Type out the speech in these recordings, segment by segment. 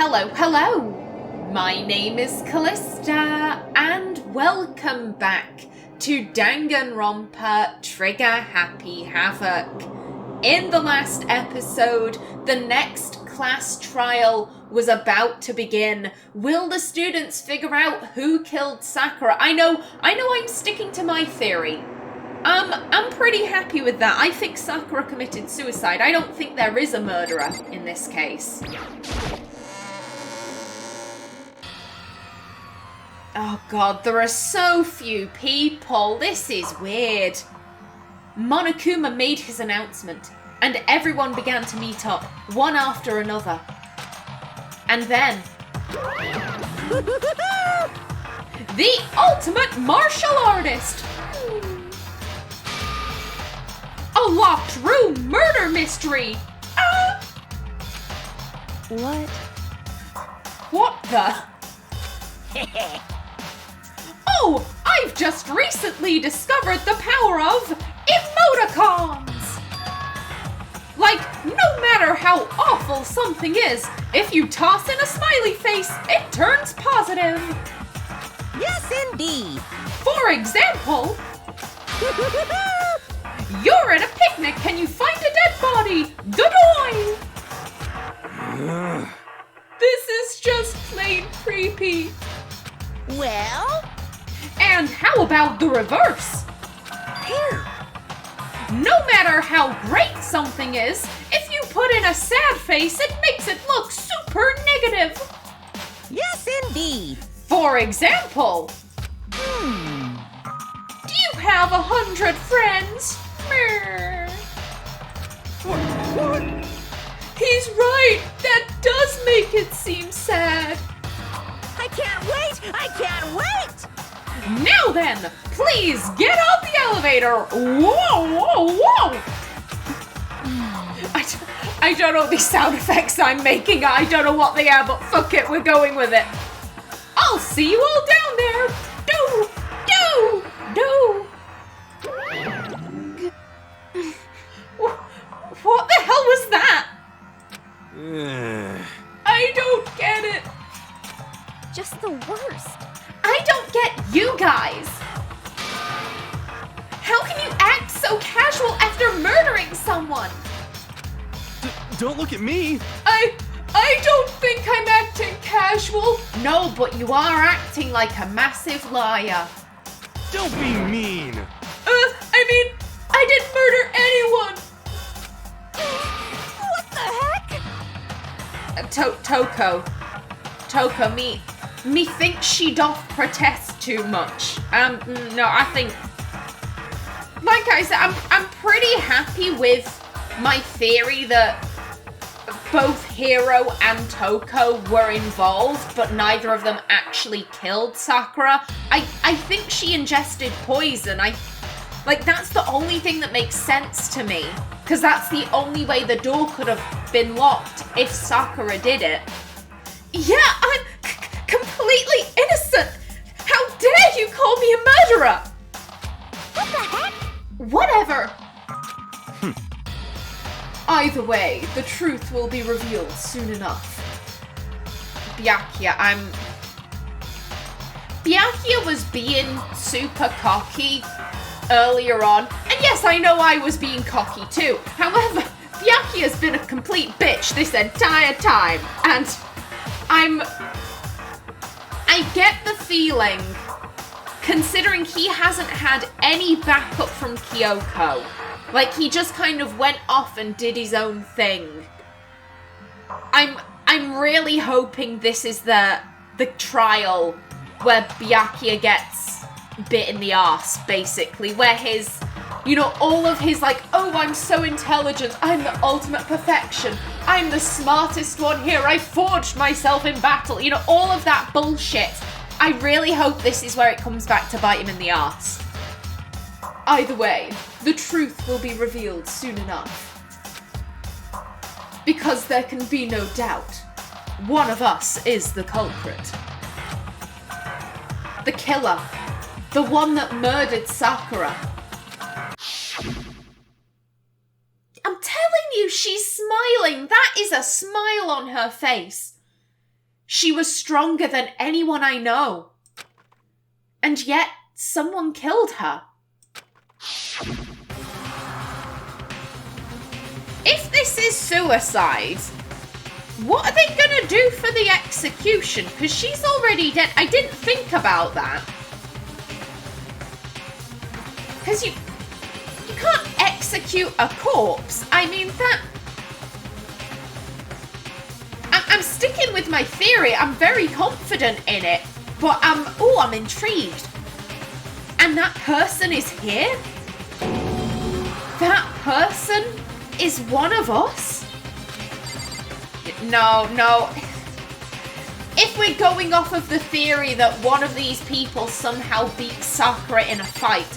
Hello, hello! My name is Callista, and welcome back to Danganronpa Trigger Happy Havoc. In the last episode, the next class trial was about to begin. Will the students figure out who killed Sakura? I know I'm sticking to my theory. I'm pretty happy with that. I think Sakura committed suicide. I don't think there is a murderer in this case. Oh god, there are so few people. This is weird. Monokuma made his announcement, and everyone began to meet up, one after another. And then... the ultimate martial artist! A locked room murder mystery! Ah! What? What the... Oh, I've just recently discovered the power of emoticons! Like, no matter how awful something is, if you toss in a smiley face, it turns positive. Yes, indeed. For example, you're at a picnic and you find a dead body. Da-doing! This is just plain creepy. Well? And how about the reverse? No matter how great something is, if you put in a sad face, it makes it look super negative. Yes, indeed. For example, do you have 100 friends? What? He's right. That does make it seem sad. I can't wait! I can't wait! Now then, please get out the elevator. Whoa, whoa, whoa. I don't know these sound effects I'm making. I don't know what they are, but fuck it, we're going with it. I'll see you all down there. Do. What the hell was that? I don't get it. Just the worst. I don't get you guys. How can you act so casual after murdering someone? Don't look at me. I don't think I'm acting casual. No, but you are acting like a massive liar. Don't be mean. I mean, I didn't murder anyone. What the heck? Toko, me think she doth protest too much. No, I think, like I said, I'm pretty happy with my theory that both Hiro and Toko were involved, but neither of them actually killed Sakura. I think she ingested poison. That's the only thing that makes sense to me, because that's the only way the door could have been locked if Sakura did it. Yeah, I'm completely innocent! How dare you call me a murderer! What the heck? Whatever! Either way, the truth will be revealed soon enough. Byakuya was being super cocky earlier on, and yes, I know I was being cocky too. However, Byakuya's been a complete bitch this entire time, and I get the feeling, considering he hasn't had any backup from Kyoko, like he just kind of went off and did his own thing. I'm really hoping this is the trial where Byakuya gets bit in the arse, basically, where his, all of his oh, I'm so intelligent, I'm the ultimate perfection, I'm the smartest one here, I forged myself in battle, all of that bullshit. I really hope this is where it comes back to bite him in the arse. Either way, the truth will be revealed soon enough. Because there can be no doubt, one of us is the culprit. The killer. The one that murdered Sakura. I'm telling you, she's smiling. That is a smile on her face. She was stronger than anyone I know. And yet, someone killed her. If this is suicide, what are they gonna do for the execution? Because she's already dead. I didn't think about that. Because you can't execute a corpse. I mean, that... I'm sticking with my theory. I'm very confident in it. But I'm intrigued. And that person is here? That person is one of us? No. If we're going off of the theory that one of these people somehow beat Sakura in a fight,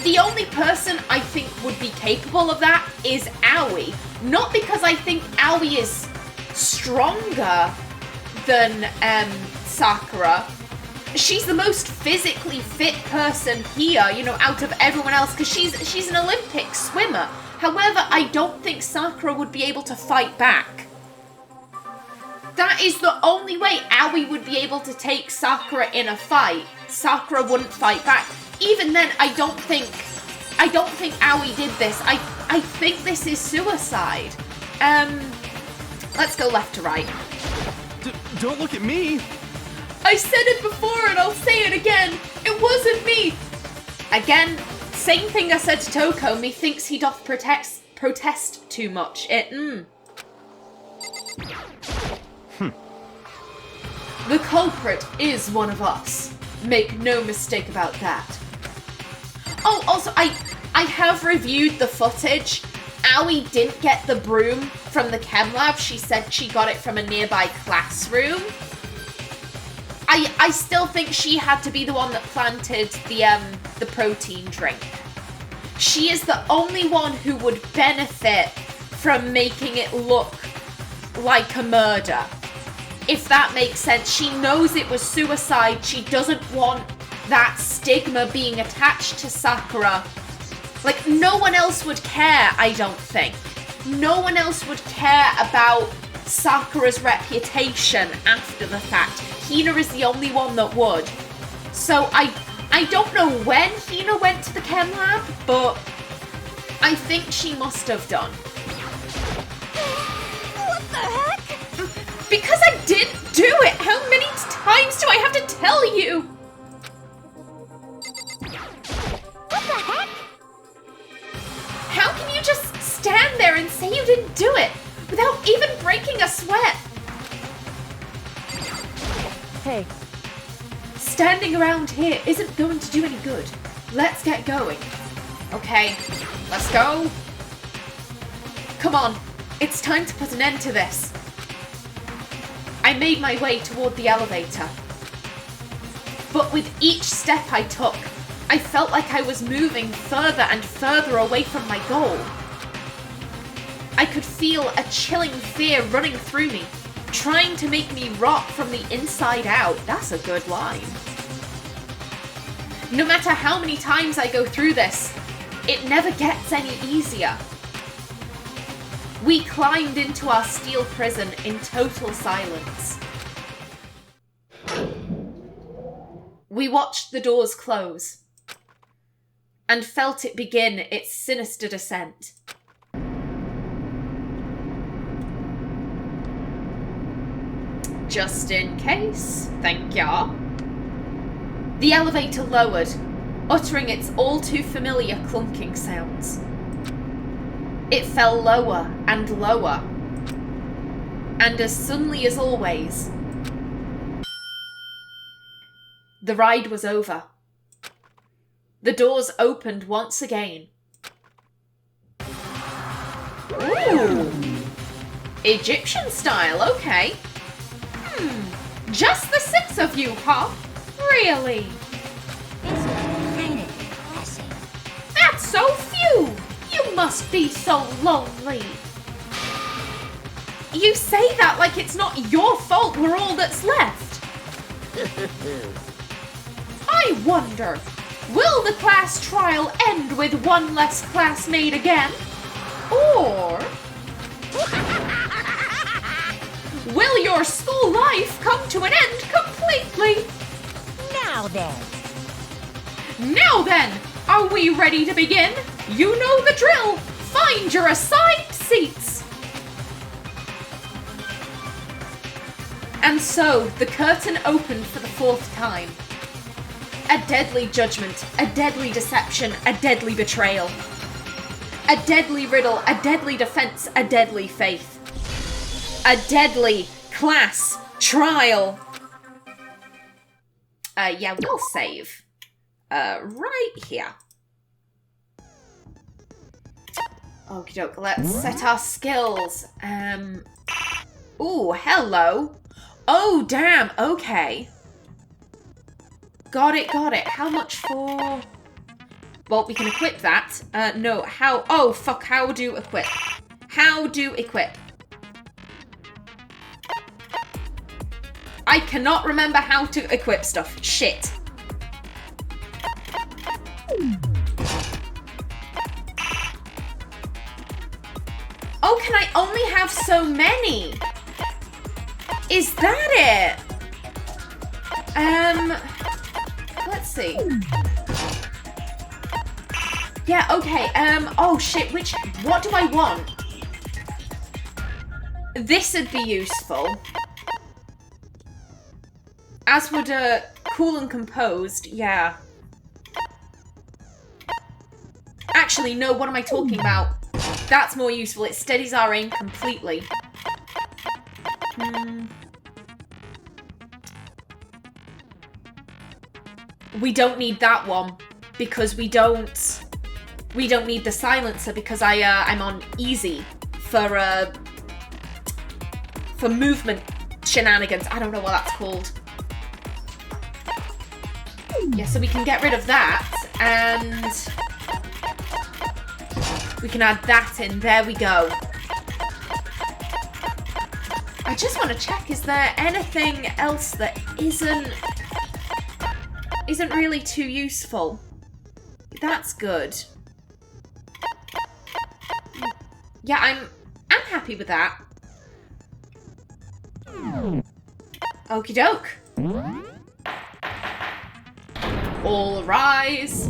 the only person I think would be capable of that is Aoi. Not because I think Aoi is stronger than Sakura. She's the most physically fit person here, you know, out of everyone else, because she's an Olympic swimmer. However, I don't think Sakura would be able to fight back. That is the only way Aoi would be able to take Sakura in a fight. Sakura wouldn't fight back. Even then, I don't think Aoi did this. I think this is suicide. Let's go left to right. Don't look at me! I said it before and I'll say it again. It wasn't me. Again, same thing I said to Toko. Methinks he doth protest too much. The culprit is one of us. Make no mistake about that. Oh, also, I have reviewed the footage. Aoi didn't get the broom from the chem lab. She said she got it from a nearby classroom. I still think she had to be the one that planted the protein drink. She is the only one who would benefit from making it look like a murder. If that makes sense. She knows it was suicide. She doesn't want that stigma being attached to Sakura. Like, no one else would care, I don't think. No one else would care about Sakura's reputation after the fact. Hina is the only one that would. So I don't know when Hina went to the chem lab, but I think she must have done. What the heck? Because I didn't do it! How many times do I have to tell you? What the heck? How can you just stand there and say you didn't do it without even breaking a sweat? Hey. Standing around here isn't going to do any good. Let's get going. Okay, let's go. Come on, it's time to put an end to this. I made my way toward the elevator. But with each step I took, I felt like I was moving further and further away from my goal. I could feel a chilling fear running through me, trying to make me rot from the inside out. That's a good line. No matter how many times I go through this, it never gets any easier. We climbed into our steel prison in total silence. We watched the doors close and felt it begin its sinister descent. Just in case, thank ya. The elevator lowered, uttering its all too familiar clunking sounds. It fell lower and lower, and as suddenly as always, the ride was over. The doors opened once again. Ooh! Egyptian style, okay. Just the 6 of you, huh? Really? It's kind of depressing. That's so few! You must be so lonely. You say that like it's not your fault we're all that's left. I wonder, will the class trial end with one less classmate again? Or... Will your school life come to an end completely? Now then. Now then, are we ready to begin? You know the drill. Find your assigned seats. And so, the curtain opened for the 4th time. A deadly judgment, a deadly deception, a deadly betrayal. A deadly riddle, a deadly defense, a deadly faith. A deadly class trial. Yeah, we'll save. Right here. Okie doke, let's set our skills. Ooh, hello. Oh, damn, okay. Got it. How much for... Well, we can equip that. No, how... Oh, fuck, how do equip? How do equip? I cannot remember how to equip stuff. Shit. Oh, can I only have so many? Is that it? Let's see. Yeah, okay, oh shit, what do I want? This would be useful. As would, cool and composed, yeah. Actually, no, what am I talking about? That's more useful, it steadies our aim completely. We don't need that one, because we don't need the silencer, because I'm on easy for movement shenanigans. I don't know what that's called. Yeah, so we can get rid of that, and we can add that in. There we go. I just want to check, is there anything else that isn't really too useful? That's good. Yeah, I'm happy with that. Okie doke. All rise.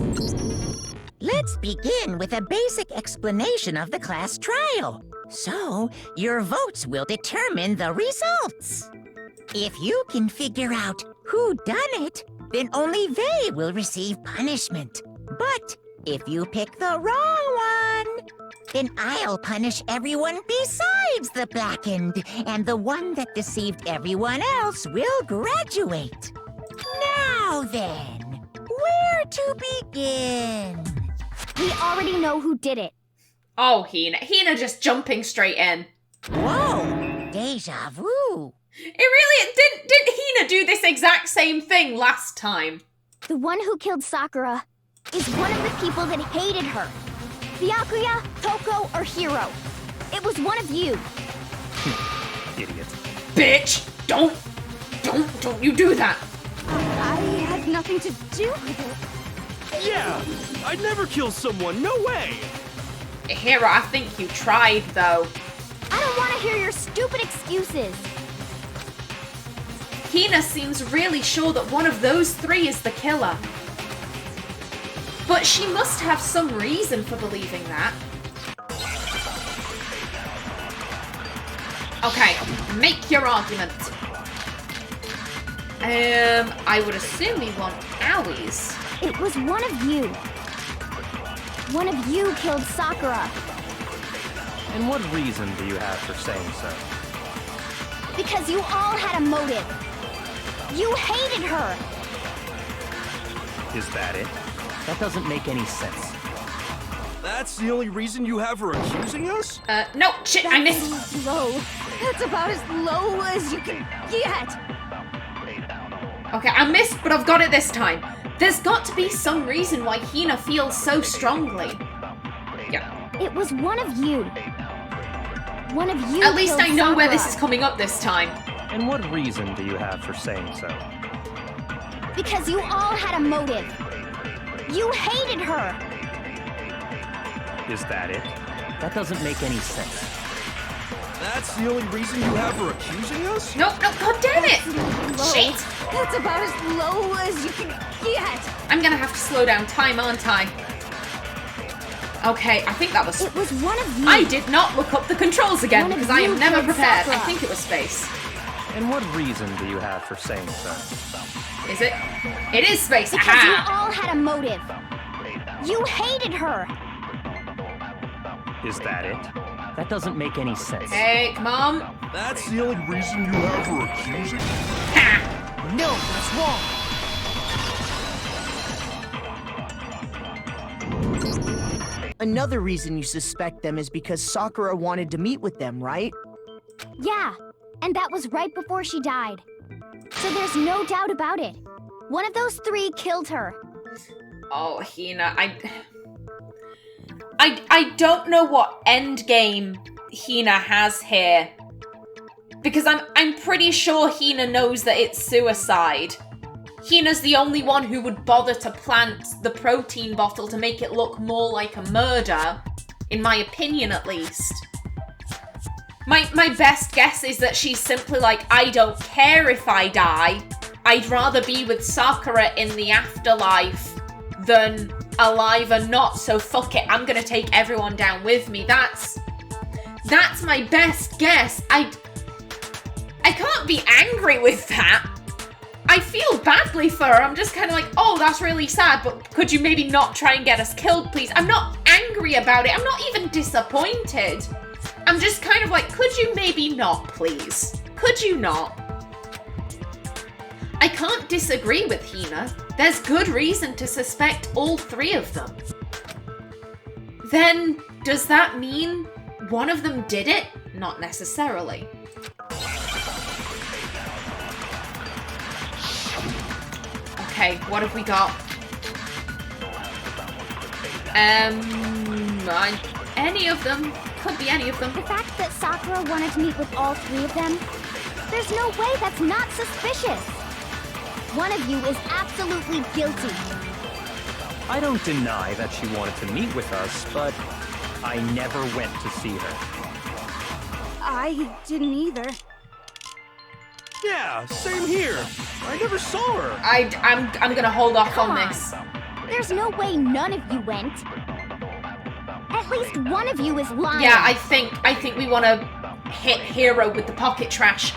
Let's begin with a basic explanation of the class trial. So, your votes will determine the results. If you can figure out who done it, then only they will receive punishment. But if you pick the wrong one, then I'll punish everyone besides the blackened, and the one that deceived everyone else will graduate. Now then, where to begin? We already know who did it. Oh, Hina just jumping straight in. Whoa, deja vu. Didn't Hina do this exact same thing last time? The one who killed Sakura is one of the people that hated her. Byakuya, Toko, or Hiro. It was one of you. Idiot. Bitch! Don't you do that! I had nothing to do with it. Yeah! I'd never kill someone, no way! Hiro, I think you tried, though. I don't want to hear your stupid excuses. Hina seems really sure that one of those three is the killer. But she must have some reason for believing that. Okay, make your argument. I would assume we want owies. It was one of you. One of you killed Sakura. And what reason do you have for saying so? Because you all had a motive. You hated her. Is that it? That doesn't make any sense. That's the only reason you have for accusing us? No, shit, I missed. That's low. That's about as low as you can get. Okay, I missed, but I've got it this time. There's got to be some reason why Hina feels so strongly. Yeah. It was one of you. One of you. At least I know Sakura. where this is coming up this time. And what reason do you have for saying so? Because you all had a motive. You hated her. Is that it? That doesn't make any sense. That's the only reason you have her accusing us? Nope, nope, god damn it! Low. Shit! That's about as low as you can get. I'm gonna have to slow down time, aren't I? Okay, I think that was... It was one of you. I did not look up the controls again One of because I am you never killed prepared. Sakura. I think it was space. And what reason do you have for saying so? Is it? It is space. Because you Aha! all had a motive. You hated her. Is that it? That doesn't make any sense. Hey, come on. That's the only reason you have her accusing? Ha! No, that's wrong. Another reason you suspect them is because Sakura wanted to meet with them, right? Yeah, and that was right before she died. So there's no doubt about it. One of those three killed her. Oh, Hina, I don't know what end game Hina has here. Because I'm pretty sure Hina knows that it's suicide. Hina's the only one who would bother to plant the protein bottle to make it look more like a murder, in my opinion at least. My best guess is that she's simply like, I don't care if I die. I'd rather be with Sakura in the afterlife than alive or not, so fuck it, I'm gonna take everyone down with me. That's my best guess. I can't be angry with that. I feel badly for her. I'm just kind of like, oh, that's really sad, but could you maybe not try and get us killed, please? I'm not angry about it. I'm not even disappointed. I'm just kind of like, could you maybe not, please? Could you not? I can't disagree with Hina. There's good reason to suspect all three of them. Then, does that mean one of them did it? Not necessarily. Okay, what have we got? Any of them. Could be any of them. The fact that Sakura wanted to meet with all three of them, there's no way that's not suspicious. One of you is absolutely guilty. I don't deny that she wanted to meet with us, but I never went to see her. I didn't either. Yeah, same here. I never saw her. I'm gonna hold off Come on on. this. There's no way none of you went. At least one of you is lying. Yeah, I think we want to hit Hiro with the pocket trash.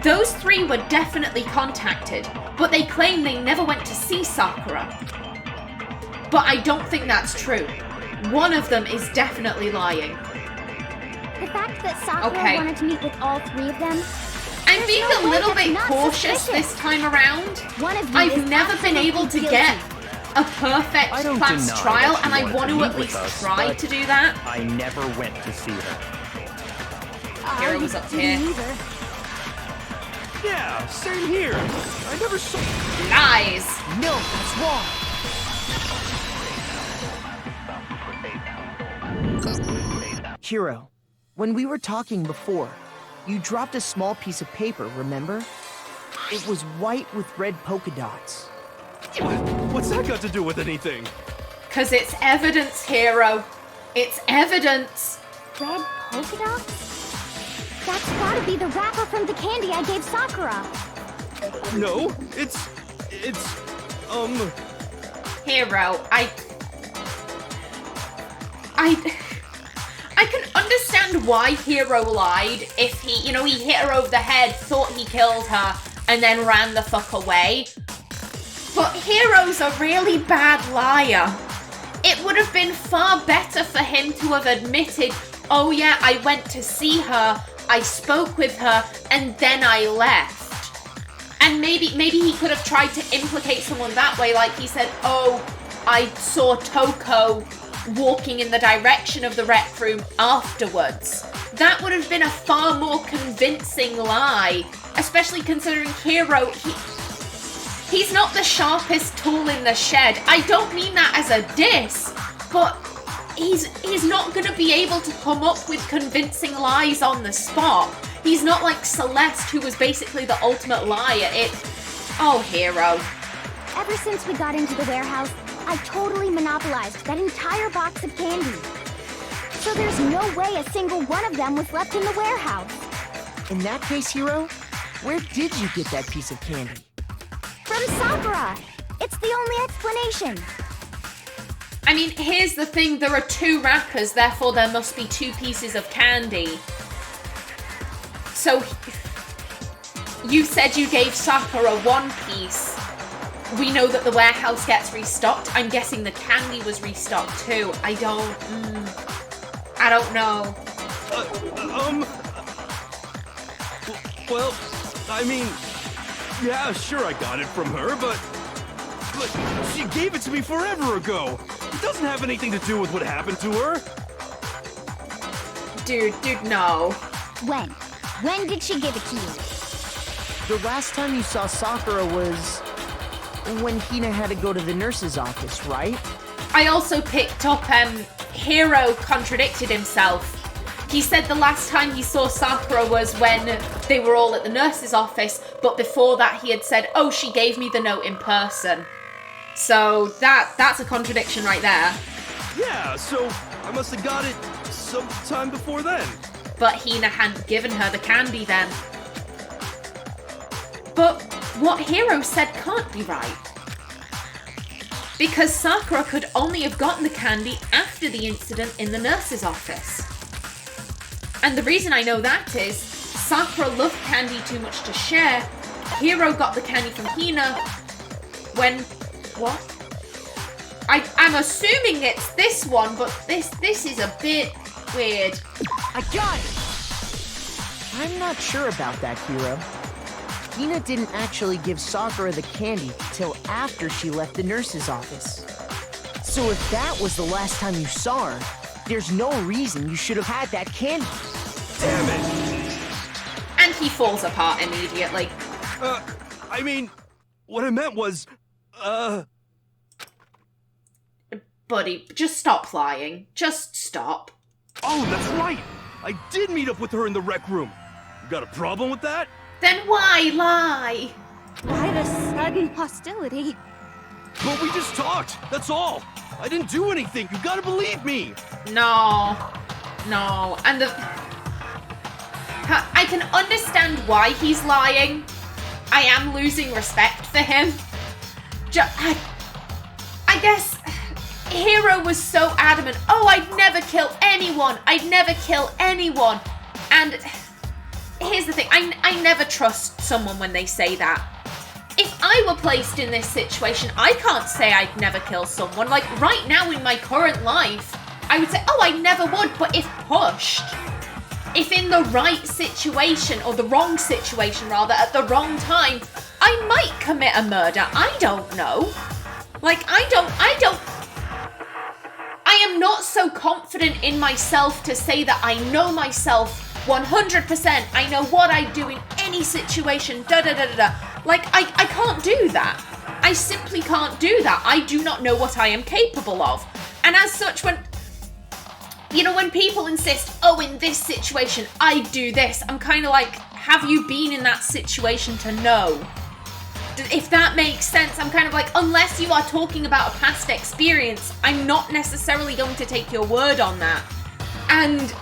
Those three were definitely contacted, but they claim they never went to see Sakura. But I don't think that's true. One of them is definitely lying. The fact that Sakura Okay. wanted to meet with all three of them, I'm being no a way little that's bit not cautious suspicious. this time around. one of you I've is never been able to absolutely get guilty. a perfect I don't class deny trial, that she and I wanted want to to meet at with least us, try but to do that. I never went to see her. Hiro was up didn't here. either. Yeah, same here. I never saw... Lies. No, that's wrong. Hiro, when we were talking before, you dropped a small piece of paper, remember? It was white with red polka dots. What's that got to do with anything? Because it's evidence, Hiro. It's evidence. Red polka dots? That's gotta be the wrapper from the candy I gave Sakura. No, it's... Hiro, I can understand why Hiro lied if he hit her over the head, thought he killed her, and then ran the fuck away. But Hiro's a really bad liar. It would have been far better for him to have admitted, oh yeah, I went to see her, I spoke with her, and then I left. And maybe he could have tried to implicate someone that way, like he said, oh, I saw Toko walking in the direction of the rec room afterwards. That would have been a far more convincing lie, especially considering Hiro, he's not the sharpest tool in the shed. I don't mean that as a diss, but he's not going to be able to come up with convincing lies on the spot. He's not like Celeste, who was basically the ultimate liar. Oh, Hiro. Ever since we got into the warehouse, I totally monopolized that entire box of candy. So there's no way a single one of them was left in the warehouse. In that case, Hiro, where did you get that piece of candy? From Sakura! It's the only explanation. I mean, here's the thing, there are 2 wrappers, therefore there must be 2 pieces of candy. So, you said you gave Sakura 1 piece. We know that the warehouse gets restocked. I'm guessing the candy was restocked too. I don't know. Well, I mean, yeah, sure I got it from her, but she gave it to me forever ago. It doesn't have anything to do with what happened to her. Dude, no. When? When did she give it to you? The last time you saw Sakura was when Hina had to go to the nurse's office, right? I also picked up, Hiro contradicted himself. He said the last time he saw Sakura was when they were all at the nurse's office, but before that he had said, oh, she gave me the note in person. So that's a contradiction right there. Yeah, so I must have got it sometime before then. But Hina hadn't given her the candy then. But what Hiro said can't be right. Because Sakura could only have gotten the candy after the incident in the nurse's office. And the reason I know that is, Sakura loved candy too much to share. Hiro got the candy from Hina when... What? I'm assuming it's this one, but this is a bit weird. I got it! I'm not sure about that, Hiro. Hina didn't actually give Sakura the candy till after she left the nurse's office. So if that was the last time you saw her, there's no reason you should have had that candy. Damn it! And he falls apart immediately. I mean, what I meant was, Buddy, just stop lying. Just stop. Oh, that's right! I did meet up with her in the rec room. You got a problem with that? Then why lie? Why the sudden hostility? But we just talked, that's all. I didn't do anything, you gotta believe me. No. And I can understand why he's lying. I am losing respect for him. I guess Hiro was so adamant. Oh, I'd never kill anyone. And here's the thing. I never trust someone when they say that. If I were placed in this situation, I can't say I'd never kill someone. Like, right now in my current life, I would say, oh, I never would. But if pushed, if in the right situation, or the wrong situation rather, at the wrong time, I might commit a murder. I don't know. Like, I am not so confident in myself to say that I know myself 100%. I know what I do in any situation, Like, I can't do that. I simply can't do that. I do not know what I am capable of. And as such, when people insist, oh, in this situation, I do this, I'm kind of like, have you been in that situation to know? If that makes sense, I'm kind of like, unless you are talking about a past experience, I'm not necessarily going to take your word on that. And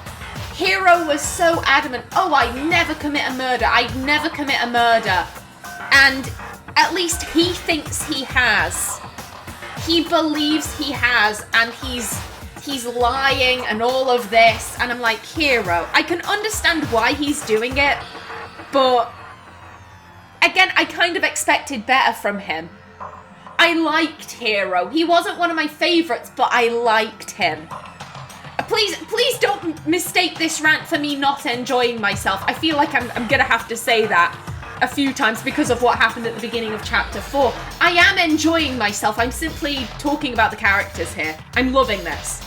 Hiro was so adamant, oh, I'd never commit a murder. And at least he thinks he has. He believes he has, and he's lying and all of this. And I'm like, Hiro, I can understand why he's doing it, but again, I kind of expected better from him. I liked Hiro. He wasn't one of my favorites, but I liked him. Please don't mistake this rant for me not enjoying myself. I feel like I'm gonna have to say that a few times because of what happened at the beginning of chapter 4. I am enjoying myself. I'm simply talking about the characters here. I'm loving this.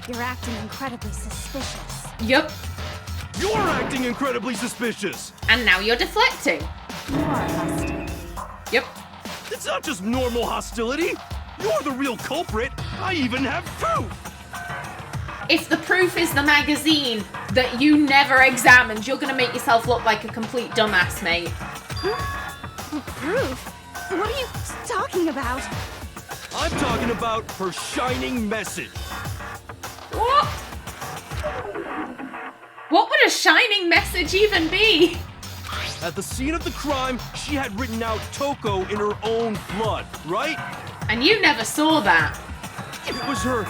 You're acting incredibly suspicious. Yup. You're acting incredibly suspicious. And now you're deflecting. You are hostile. Yep. It's not just normal hostility. You're the real culprit. I even have proof. If the proof is the magazine that you never examined, you're gonna make yourself look like a complete dumbass, mate. Proof? What are you talking about? I'm talking about her shining message. What? What would a shining message even be? At the scene of the crime, she had written out Toko in her own blood, right? And you never saw that. It was her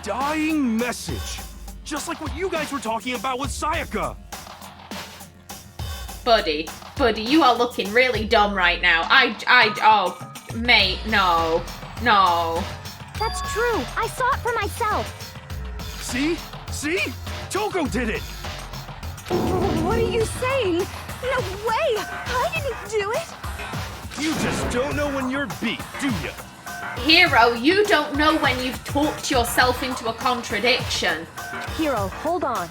dying message. Just like what you guys were talking about with Sayaka. Buddy, you are looking really dumb right now. Oh, mate, no. That's true. I saw it for myself. See? See? Toko did it! What are you saying? No way! I didn't do it! You just don't know when you're beat, do you? Hiro, you don't know when you've talked yourself into a contradiction. Hiro, hold on.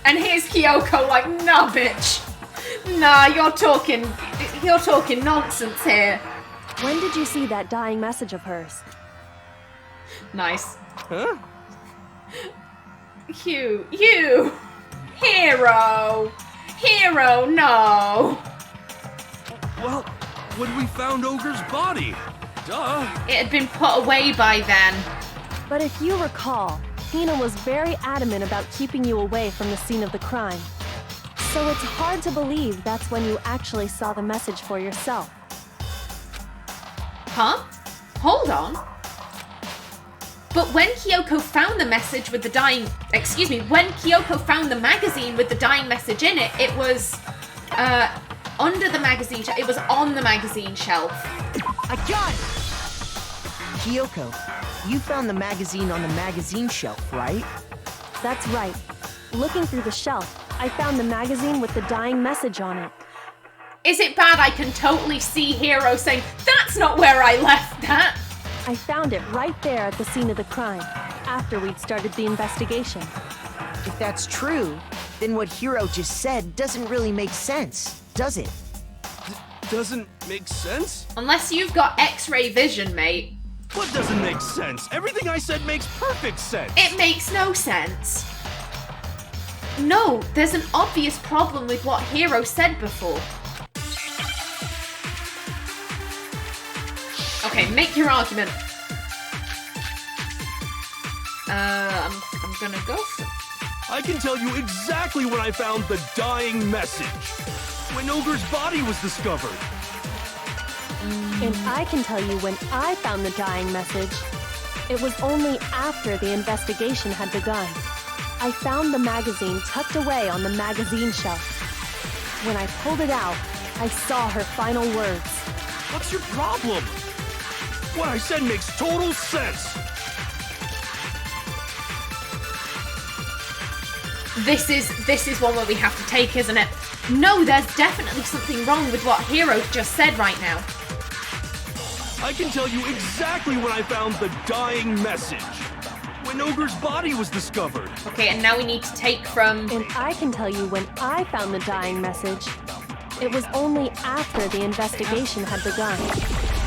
And here's Kyoko like, nah, bitch. Nah, you're talking nonsense here. When did you see that dying message of hers? Nice. Huh? You, Hiro, no. Well, when we found Ogre's body. Duh. It had been put away by then. But if you recall, Hina was very adamant about keeping you away from the scene of the crime. So it's hard to believe that's when you actually saw the message for yourself. Huh? Hold on. But when Kyoko found the message with the dying... Excuse me, when Kyoko found the magazine with the dying message in it, it was, under the magazine... It was on the magazine shelf. I got it! Kyoko, you found the magazine on the magazine shelf, right? That's right. Looking through the shelf, I found the magazine with the dying message on it. Is it bad I can totally see Hiro saying, that's not where I left that? I found it right there at the scene of the crime, after we'd started the investigation. If that's true, then what Hiro just said doesn't really make sense, does it? Doesn't make sense? Unless you've got X-ray vision, mate. What doesn't make sense? Everything I said makes perfect sense. It makes no sense. No, there's an obvious problem with what Hiro said before. Okay, make your argument. I'm gonna go for... I can tell you exactly when I found the dying message. When Ogre's body was discovered. And I can tell you when I found the dying message. It was only after the investigation had begun. I found the magazine tucked away on the magazine shelf. When I pulled it out, I saw her final words. What's your problem? What I said makes total sense. This is one where we have to take, isn't it? No, there's definitely something wrong with what Hiro just said right now. I can tell you exactly when I found the dying message. When Ogre's body was discovered. Okay, and now we need to take from... And I can tell you when I found the dying message. It was only after the investigation had begun.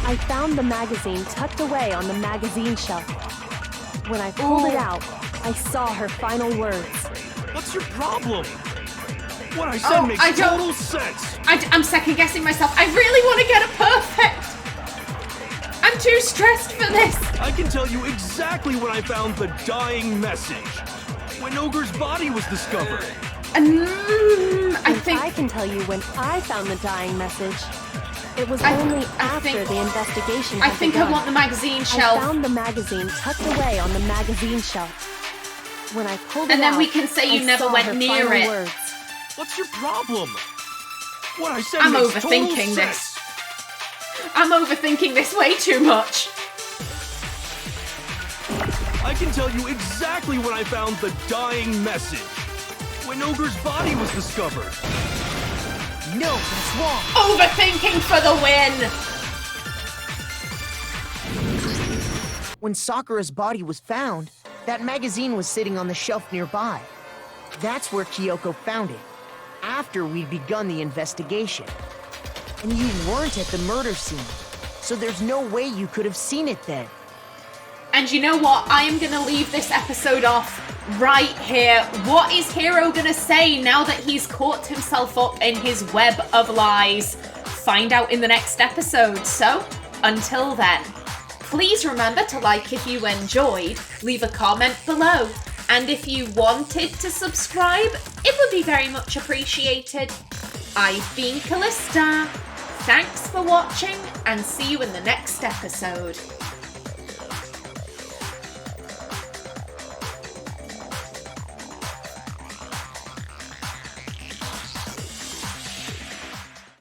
I found the magazine tucked away on the magazine shelf. When I pulled it out, I saw her final words. What's your problem? What I said makes total sense. I'm second-guessing myself. I really want to get it perfect. I'm too stressed for this. I can tell you exactly when I found the dying message. When Ogre's body was discovered. I can tell you when I found the dying message. It was only after the investigation had begun. I want the magazine shelf. I found the magazine tucked away on the magazine shelf. When I pulled it out, and then we can say you never went near it. Words. What's your problem? What I said I'm makes overthinking total this. sense. I'm overthinking this way too much. I can tell you exactly when I found the dying message. When Ogre's body was discovered. No, that's wrong. Overthinking for the win. When Sakura's body was found, that magazine was sitting on the shelf nearby. That's where Kyoko found it, after we'd begun the investigation. And you weren't at the murder scene, so there's no way you could have seen it then. And you know what? I am gonna leave this episode off right here. What is Hiro gonna say now that he's caught himself up in his web of lies? Find out in the next episode. So, until then, please remember to like if you enjoyed, leave a comment below, And if you wanted to subscribe, it would be very much appreciated. I've been Callista. Thanks for watching, and see you in the next episode.